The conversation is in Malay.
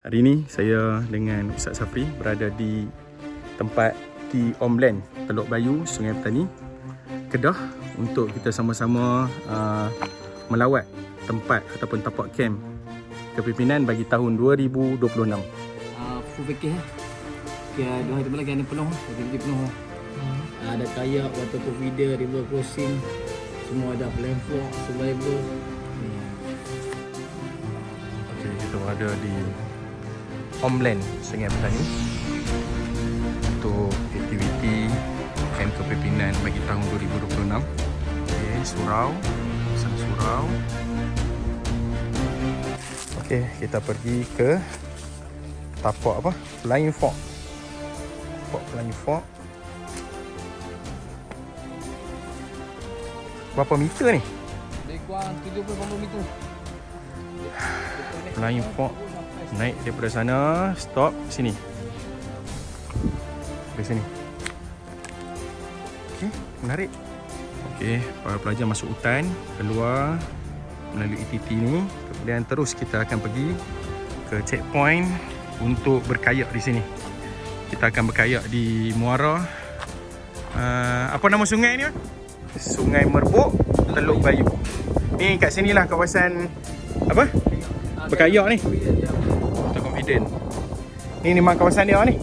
Hari ini saya dengan Ustaz Safri berada di tempat T Omland, Teluk Bayu, Sungai Petani, Kedah untuk kita sama-sama melawat tempat ataupun tapak kem kepimpinan bagi tahun 2026. Full package Kira 2 hari tu lagi ada penuh, aktiviti penuh. Ada kayak, waterproof feeder, river crossing, semua ada flame fork, survival. Okey, kita berada di Omland, Sungai Petani untuk aktiviti kem kepimpinan bagi tahun 2026. Okey, surau, pasang surau. Okey, kita pergi ke tapak apa? Flying Fork. Tapak Flying Fork. Berapa meter ni? Lebih kurang 70-80 meter. Flying Fork. Naik daripada sana, stop sini. Dari sini. Okey, menarik. Okey, para pelajar masuk hutan, keluar melalui ETT ni, kemudian terus kita akan pergi ke checkpoint untuk berkayak di sini. Kita akan berkayak di muara apa nama sungai ni? Sungai Merbuk, Teluk Bayu. Ni kat sinilah kawasan apa? Berkayak ni. Confident. Ni memang kawasan dia ni.